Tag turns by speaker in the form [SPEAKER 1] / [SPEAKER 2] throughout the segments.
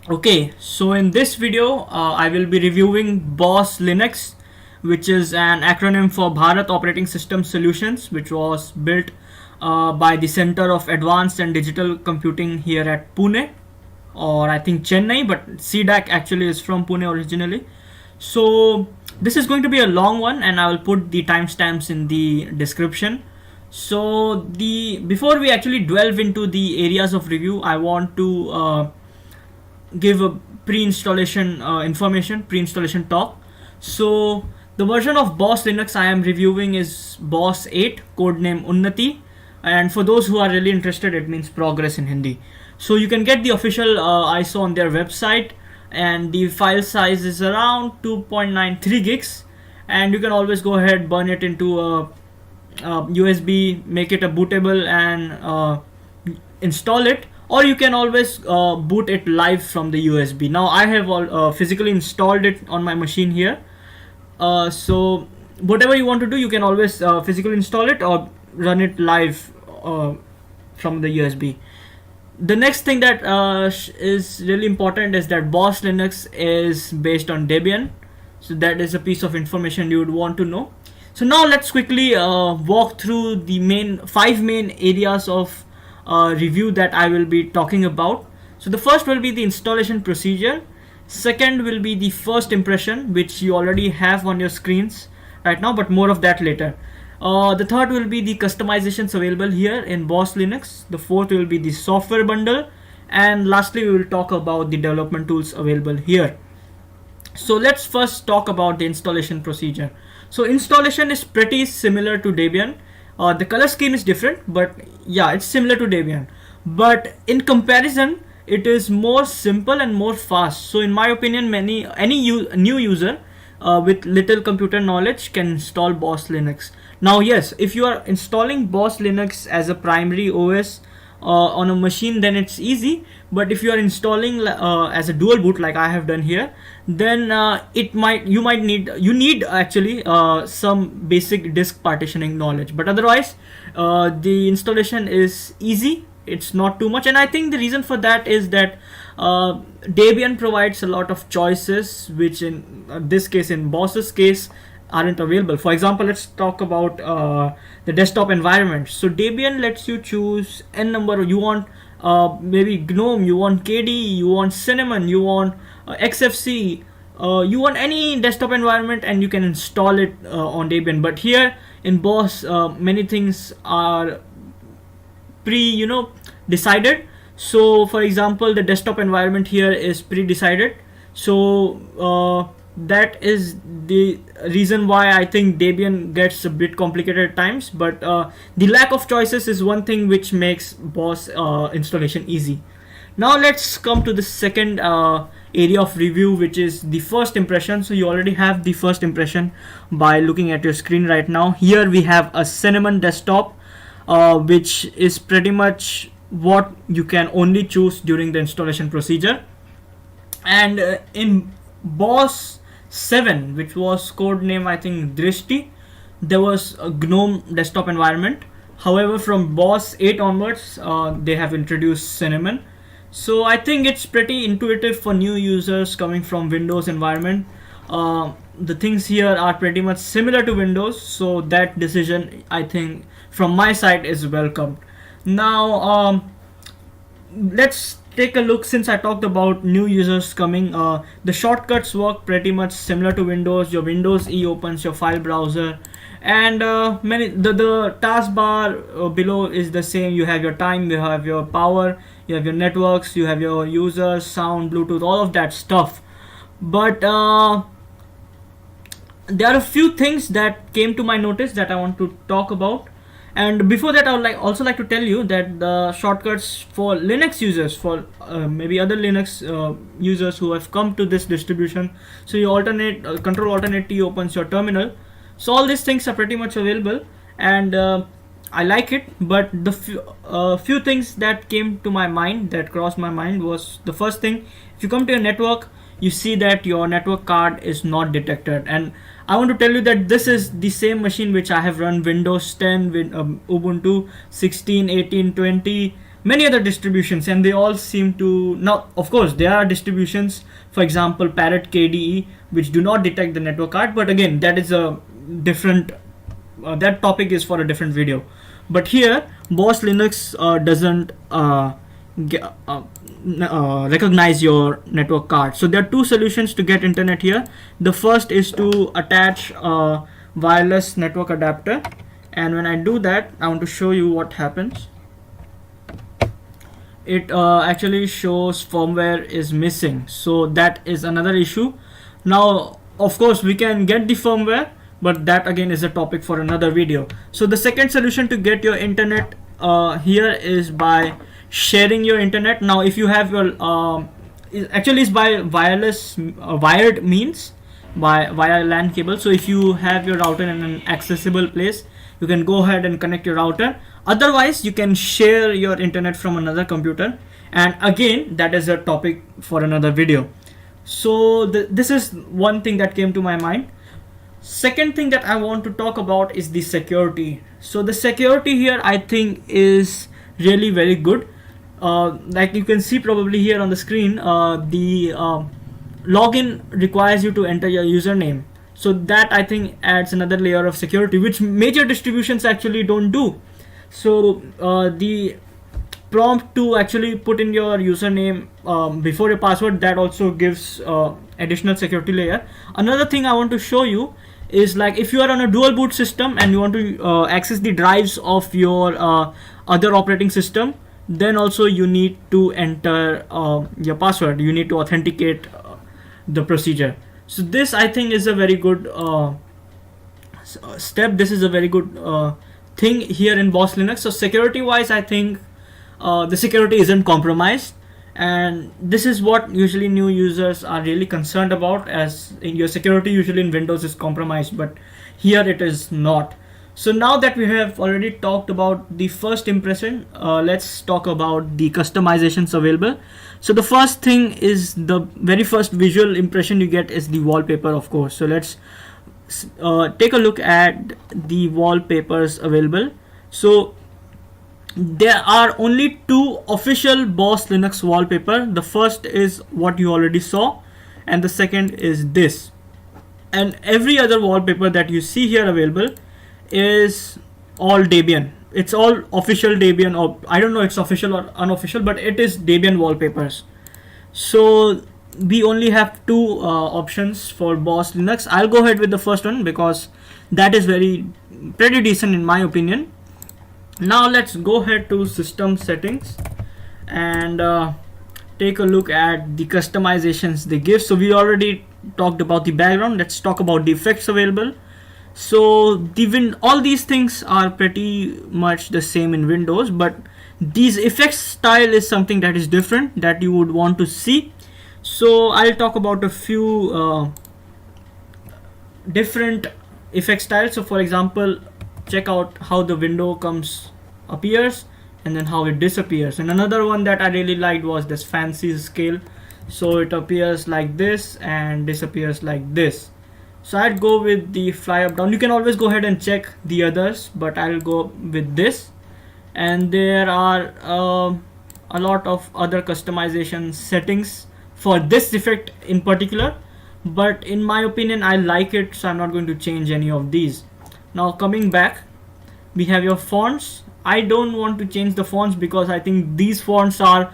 [SPEAKER 1] Okay, so in this video, I will be reviewing BOSS Linux, which is an acronym for Bharat Operating System Solutions, which was built by the Center of Advanced and Digital Computing here at Pune, or I think Chennai, but CDAC actually is from Pune originally. So this is going to be a long one, and I will put the timestamps in the description. So the before we actually delve into the areas of review, I want to give a pre-installation information, pre-installation talk. So the version of BOSS Linux I am reviewing is BOSS 8, codename UNNATI, and for those who are really interested, it means progress in Hindi. So you can get the official ISO on their website, and the file size is around 2.93 gigs, and you can always go ahead, burn it into a USB, make it a bootable, and install it, or you can always boot it live from the USB. Now I have physically installed it on my machine here. So whatever you want to do, you can always physically install it or run it live from the USB. The next thing that is really important is that BOSS Linux is based on Debian. So that is a piece of information you would want to know. So now let's quickly walk through the five main areas of review that I will be talking about. So the first will be the installation procedure. Second will be the first impression, which you already have on your screens right now, but more of that later. The third will be the customizations available here in BOSS Linux. The fourth will be the software bundle, and lastly we will talk about the development tools available here. So let's first talk about the installation procedure. So installation is pretty similar to Debian. The color scheme is different, but yeah, it's similar to Debian. But in comparison, it is more simple and more fast. So in my opinion, new user with little computer knowledge can install BOSS Linux. Now yes, if you are installing BOSS Linux as a primary OS on a machine, then it's easy. But if you are installing as a dual boot like I have done here, then you need actually some basic disk partitioning knowledge. But otherwise the installation is easy, it's not too much. And I think the reason for that is that Debian provides a lot of choices, which in this case, in BOSS's case, aren't available. For example, let's talk about the desktop environment. So Debian lets you choose n number. You want maybe GNOME, you want KDE, you want Cinnamon, you want XFC, you want any desktop environment, and you can install it on Debian. But here in BOSS, many things are decided. So for example, the desktop environment here is pre-decided. So that is the reason why I think Debian gets a bit complicated at times. But the lack of choices is one thing which makes BOSS installation easy. Now let's come to the second area of review, which is the first impression. So you already have the first impression by looking at your screen right now. Here we have a Cinnamon desktop, which is pretty much what you can only choose during the installation procedure. And in BOSS 7, which was codename I think Drishti, there was a GNOME desktop environment. However, from BOSS 8 onwards, they have introduced Cinnamon. So I think it's pretty intuitive for new users coming from Windows environment. The things here are pretty much similar to Windows, so that decision, I think, from my side is welcomed. Now let's take a look. Since I talked about new users coming, the shortcuts work pretty much similar to Windows. Your Windows E opens your file browser, and the taskbar below is the same. You have your time, you have your power, you have your networks, you have your users, sound, Bluetooth, all of that stuff. But there are a few things that came to my notice that I want to talk about. And before that, I would also like to tell you that the shortcuts for Linux users, for maybe other Linux users who have come to this distribution, so you alternate Control Alternate T opens your terminal. So all these things are pretty much available, and I like it. But the few things that came to my mind, that crossed my mind, was the first thing: if you come to your network, you see that your network card is not detected. And I want to tell you that this is the same machine which I have run Windows 10, Ubuntu 16, 18, 20, many other distributions, and they all seem to, now of course there are distributions, for example Parrot KDE, which do not detect the network card, but again that is a different that topic is for a different video. But here Boss Linux doesn't recognize your network card. So there are two solutions to get internet here. The first is to attach a wireless network adapter, and when I do that, I want to show you what happens. It actually shows firmware is missing, so that is another issue. Now of course we can get the firmware, but that again is a topic for another video. So the second solution to get your internet here is by sharing your internet. Now if you have your actually it's by wireless wired means, via LAN cable. So if you have your router in an accessible place, you can go ahead and connect your router. Otherwise you can share your internet from another computer, and again that is a topic for another video. So this is one thing that came to my mind. Second thing that I want to talk about is the security. So the security here I think is really very good. Like you can see probably here on the screen, the login requires you to enter your username. So that I think adds another layer of security, which major distributions actually don't do. So the prompt to actually put in your username before your password, that also gives additional security layer. Another thing I want to show you is, like, if you are on a dual boot system and you want to access the drives of your other operating system, then also you need to enter your password. You need to authenticate the procedure. So this I think is a very good step. This is a very good thing here in Boss Linux. So security wise I think the security isn't compromised, and this is what usually new users are really concerned about, as in your security usually in Windows is compromised, but here it is not. So now that we have already talked about the first impression, let's talk about the customizations available. So the first thing is, the very first visual impression you get is the wallpaper, of course. So let's take a look at the wallpapers available. So there are only two official Boss Linux wallpaper. The first is what you already saw, and the second is this. And every other wallpaper that you see here available is all Debian. It's all official Debian, or I don't know it's official or unofficial, but it is Debian wallpapers. So we only have two options for Boss Linux. I'll go ahead with the first one because that is pretty decent in my opinion. Now let's go ahead to system settings and take a look at the customizations they give. So we already talked about the background. Let's talk about the effects available. So all these things are pretty much the same in Windows, but these effects style is something that is different that you would want to see. So I'll talk about a few different effect styles. So for example, check out how the window appears and then how it disappears. And another one that I really liked was this fancy scale. So it appears like this and disappears like this. So I'd go with the fly up down. You can always go ahead and check the others, but I'll go with this. And there are a lot of other customization settings for this effect in particular, but in my opinion I like it, so I'm not going to change any of these. Now coming back, we have your fonts. I don't want to change the fonts because I think these fonts are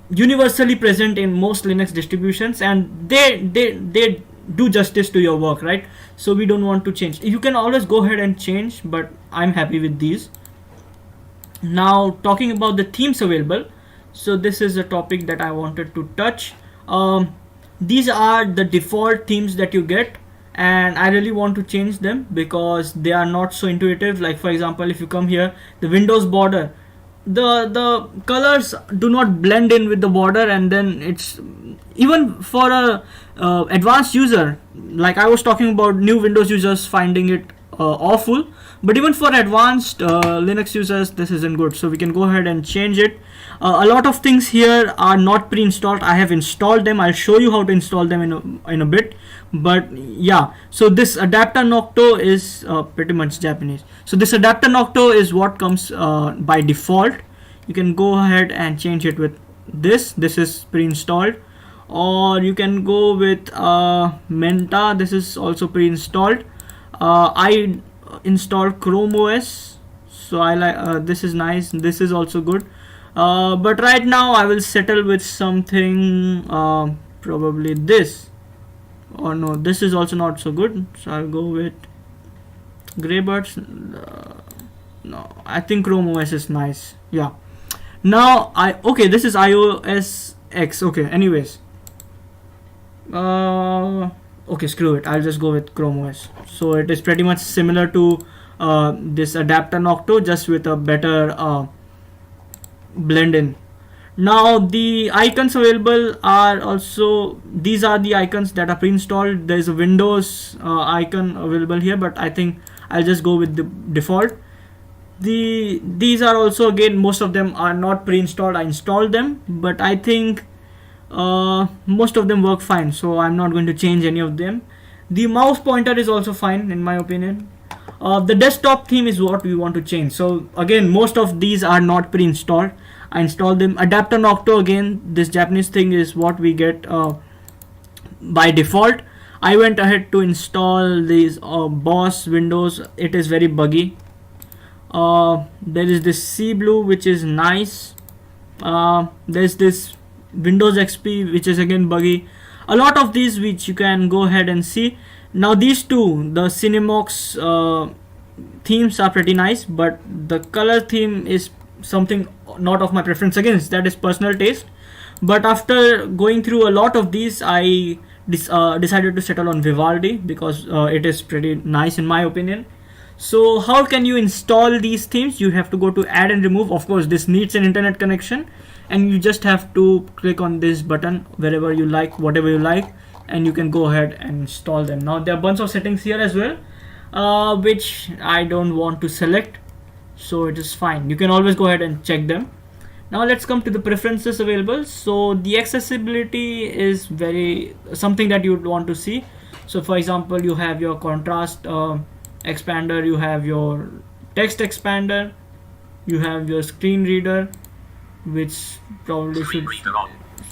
[SPEAKER 1] universally present in most Linux distributions, and they do justice to your work, right? So we don't want to change. You can always go ahead and change, but I'm happy with these. Now talking about the themes available, so this is a topic that I wanted to touch. These are the default themes that you get, and I really want to change them because they are not so intuitive. Like for example, if you come here, the Windows border, the colors do not blend in with the border, and then it's even for a advanced user, like I was talking about new Windows users finding it awful, but even for advanced Linux users this isn't good. So we can go ahead and change it. A lot of things here are not pre-installed. I have installed them. I'll show you how to install them in a bit. But yeah, so this adapter Nocto is pretty much Japanese. So this adapter Nocto is what comes by default. You can go ahead and change it with this. This is pre-installed, or you can go with Menta. This is also pre-installed. I installed Chrome OS, so I like this is nice. This is also good, but right now I will settle with something, probably this. Or no, this is also not so good, so I'll go with Greybirds. No, I think Chrome OS is nice. Yeah. Now okay, this is iOS X. Okay, anyways, okay, screw it, I'll just go with Chrome OS. So it is pretty much similar to this adapter Nocto, just with a better blend in. Now the icons available are also, these are the icons that are pre-installed. There is a Windows icon available here, but I think I'll just go with the default. These are also, again, most of them are not pre-installed. I installed them, but I think most of them work fine, so I'm not going to change any of them. The mouse pointer is also fine in my opinion. The desktop theme is what we want to change. So again, most of these are not pre-installed. I installed them. Adapter Nocto, again, this Japanese thing is what we get by default. I went ahead to install these Boss Windows. It is very buggy. There is this Sea Blue, which is nice. There's this Windows XP, which is again buggy. A lot of these which you can go ahead and see. Now these two, the Cinemox themes are pretty nice, but the color theme is something not of my preference. Again, that is personal taste, but after going through a lot of these, I decided to settle on Vivaldi because it is pretty nice in my opinion. So how can you install these themes? You have to go to add and remove. Of course, this needs an internet connection, and you just have to click on this button wherever you like, whatever you like, and you can go ahead and install them. Now there are a bunch of settings here as well, which I don't want to select, so it is fine. You can always go ahead and check them. Now let's come to the preferences available. So the accessibility is very something that you would want to see. So for example, you have your contrast expander, you have your text expander, you have your screen reader, which probably should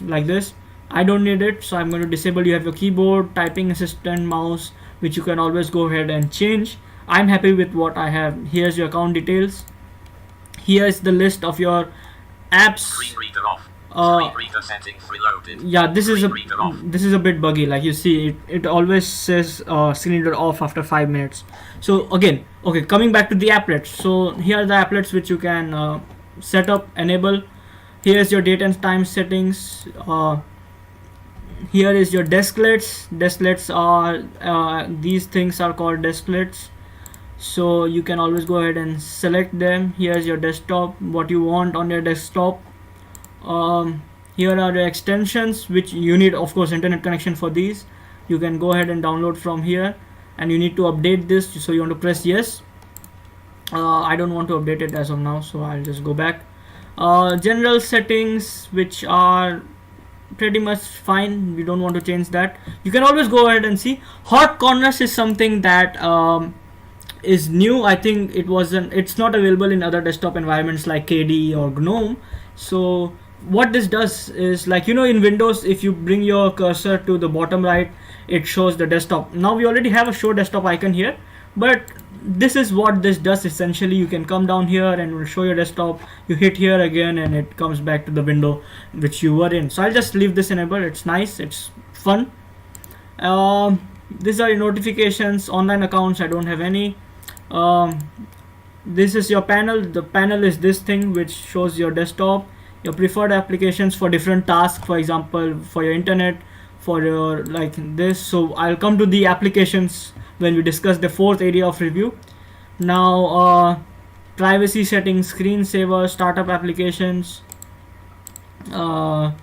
[SPEAKER 1] like this. I don't need it, so I'm going to disable. You have your keyboard, typing assistant, mouse, which you can always go ahead and change. I'm happy with what I have. Here's your account details. Here's the list of your apps. Screen reader off. Screen reader settings reloaded. Yeah, this is a bit buggy. Like you see, it always says screen reader off after 5 minutes. So again, okay, coming back to the applets. So here are the applets which you can set up, enable. Here's your date and time settings. Here is your desklets. Desklets are these things are called desklets, so you can always go ahead and select them. Here's your desktop, what you want on your desktop. Here are the extensions, which you need, of course, internet connection for these. You can go ahead and download from here, and you need to update this, so you want to press yes. I don't want to update it as of now, so I'll just go back. General settings, which are pretty much fine. We don't want to change that. You can always go ahead and see. Hot corners is something that is new. I think it's not available in other desktop environments like KDE or GNOME. So what this does is, like, you know, in Windows, if you bring your cursor to the bottom right, it shows the desktop. Now we already have a show desktop icon here, but this is what this does essentially. You can come down here and it will show your desktop. You hit here again and it comes back to the window which you were in. So I'll just leave this enabled. It's nice, it's fun. These are your notifications. Online accounts, I don't have any. This is your panel. The panel is this thing which shows your desktop, your preferred applications for different tasks, for example for your internet, for your like this. So I'll come to the applications when we discuss the fourth area of review. Now privacy settings, screensaver, startup applications, your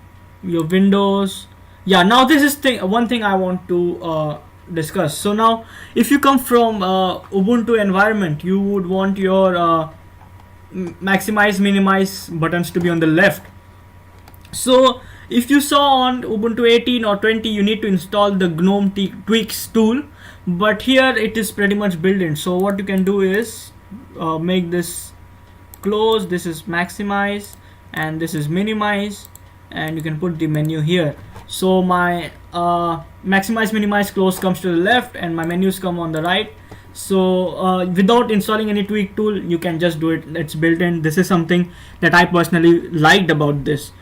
[SPEAKER 1] Windows. Yeah, now this is one thing I want to discuss. So now if you come from Ubuntu environment, you would want your maximize minimize buttons to be on the left. So if you saw on Ubuntu 18 or 20, you need to install the GNOME tweaks tool, but here it is pretty much built in. So what you can do is make this close, this is maximize, and this is minimize, and you can put the menu here. So my maximize minimize close comes to the left and my menus come on the right. So without installing any tweak tool, you can just do it. It's built in. This is something that I personally liked about this.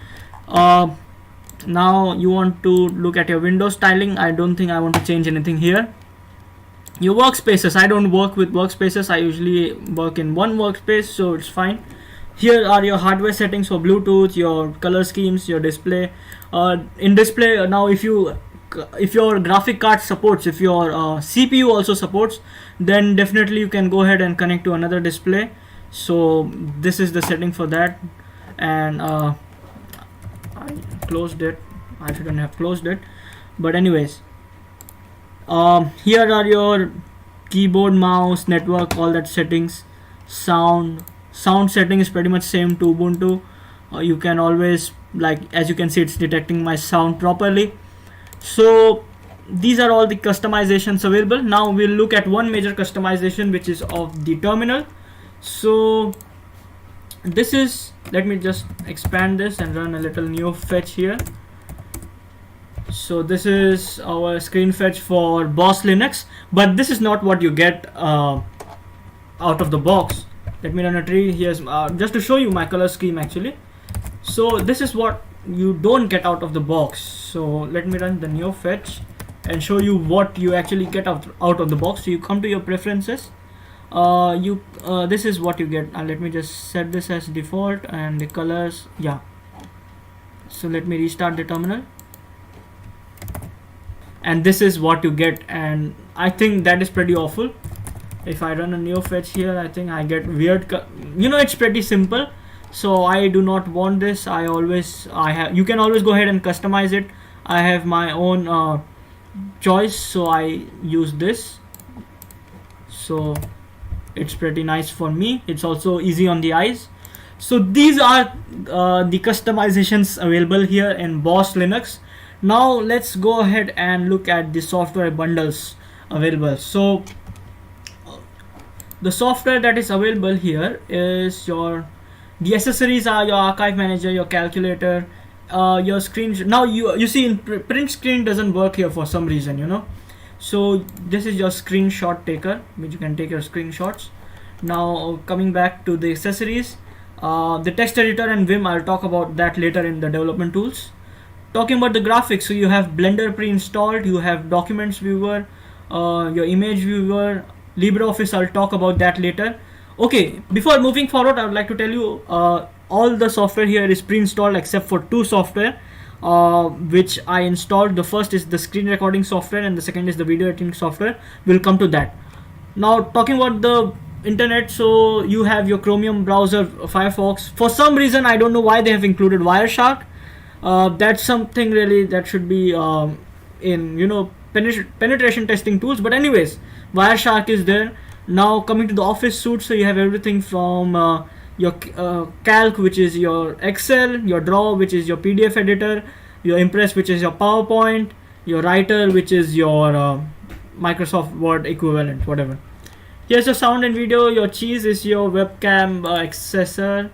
[SPEAKER 1] Now you want to look at your window styling. I don't think I want to change anything here. Your workspaces, I don't work with workspaces. I usually work in one workspace, so it's fine. Here are your hardware settings for Bluetooth, your color schemes, your display. In display, now if your graphic card supports, if your CPU also supports, then definitely you can go ahead and connect to another display. So this is the setting for that. And I closed it. I shouldn't have closed it, but anyways, here are your keyboard, mouse, network, all that settings. Sound setting is pretty much same to Ubuntu. You can always, like, as you can see, it's detecting my sound properly. So these are all the customizations available. Now we'll look at one major customization, which is of the terminal. So this is, let me just expand this and run a little new fetch here. So this is our screen fetch for Boss Linux, but this is not what you get out of the box. Let me run a tree. Here's just to show you my color scheme actually. So this is what you don't get out of the box. So let me run the new fetch and show you what you actually get out of the box. So you come to your preferences. This is what you get. Let me just set this as default and the colors. Yeah. So let me restart the terminal. And this is what you get, and I think that is pretty awful. If I run a new fetch here, I think I get weird. It's pretty simple, so I do not want this. You can always go ahead and customize it. I have my own choice, so I use this. So it's pretty nice for me. It's also easy on the eyes. So these are the customizations available here in Boss Linux. Now let's go ahead and look at the software bundles available. So the software that is available here is the accessories are your archive manager, your calculator, your screen. Now you see in print screen doesn't work here for some reason, So this is your screenshot taker, which you can take your screenshots. Now coming back to the accessories, the text editor and Vim, I'll talk about that later in the development tools. Talking about the graphics, so you have Blender pre-installed, you have Documents Viewer, your Image Viewer, LibreOffice. I'll talk about that later. Okay, before moving forward, I would like to tell you all the software here is pre-installed except for two software which I installed. The first is the screen recording software and the second is the video editing software. We'll come to that. Now talking about the internet, so you have your Chromium browser, Firefox. For some reason, I don't know why they have included Wireshark. That's something really that should be in penetration testing tools, but anyways, Wireshark is there. Now coming to the Office suite, so you have everything from your Calc, which is your Excel, your Draw, which is your PDF editor, your Impress, which is your PowerPoint, your Writer, which is your Microsoft Word equivalent, whatever. Here's your sound and video. Your Cheese is your webcam accessor.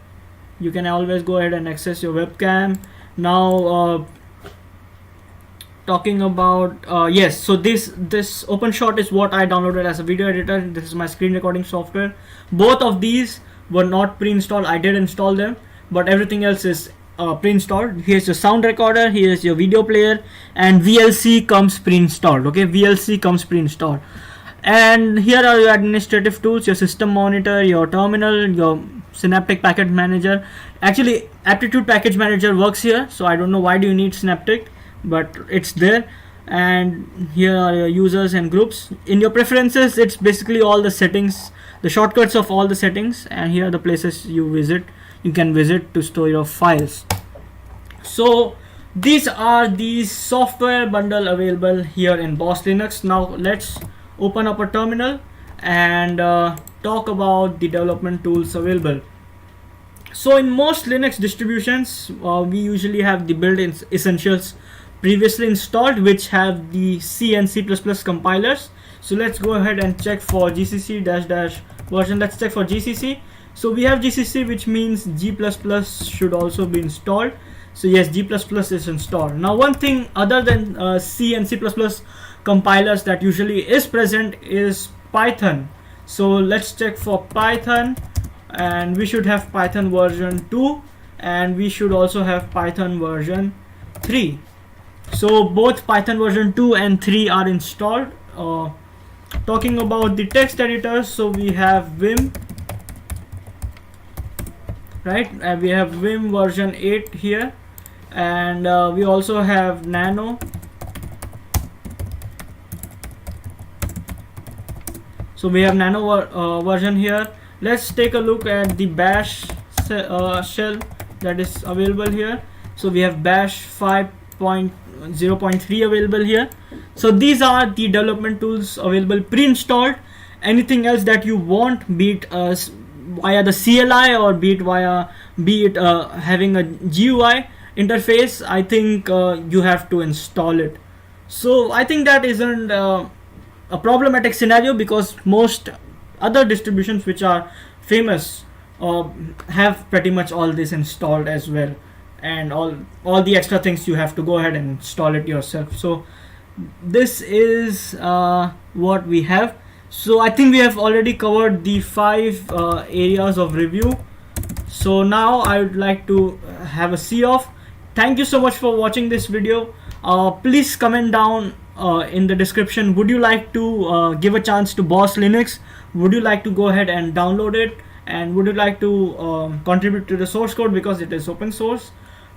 [SPEAKER 1] You can always go ahead and access your webcam. Now talking about yes, so this OpenShot is what I downloaded as a video editor. This is my screen recording software. Both of these were not pre-installed. I did install them, but everything else is pre-installed. Here's your sound recorder, here's your video player, and VLC comes pre-installed. Okay, VLC comes pre-installed. And here are your administrative tools, your system monitor, your terminal, your Synaptic Package Manager. Actually, Aptitude Package Manager works here, so I don't know why do you need Synaptic, but it's there. And here are your users and groups. In your preferences, it's basically all the settings, the shortcuts of all the settings, and here are the places you can visit to store your files. So these are the software bundle available here in Boss Linux. Now let's open up a terminal and talk about the development tools available. So in most Linux distributions, we usually have the built-in essentials previously installed, which have the C and C++ compilers. So let's go ahead and check for GCC version. Let's check for GCC. So we have GCC, which means G++ should also be installed. So yes, G++ is installed. Now one thing other than C and C++ compilers that usually is present is Python. So let's check for Python, and we should have Python version 2, and we should also have Python version 3. So both Python version 2 and 3 are installed. Talking about the text editors, so we have Vim, right? We have Vim version 8 here, and we also have Nano. So we have Nano version here. Let's take a look at the Bash shell that is available here. So we have Bash 5.0.3 available here. So these are the development tools available pre-installed. Anything else that you want, be it via the CLI or be it having a GUI interface, I think you have to install it. So I think that isn't a problematic scenario, because most other distributions which are famous have pretty much all this installed as well, and all the extra things you have to go ahead and install it yourself. So this is what we have. So I think we have already covered the 5 areas of review. So now I would like to have a see off. Thank you so much for watching this video. Please comment down in the description, would you like to give a chance to Boss Linux? Would you like to go ahead and download it? And would you like to contribute to the source code, because it is open source?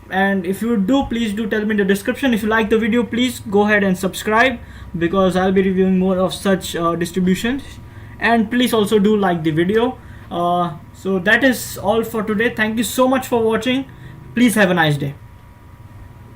[SPEAKER 1] And if you do, please do tell me in the description. If you like the video, please go ahead and subscribe, because I'll be reviewing more of such distributions. And please also do like the video. So that is all for today. Thank you so much for watching. Please have a nice day.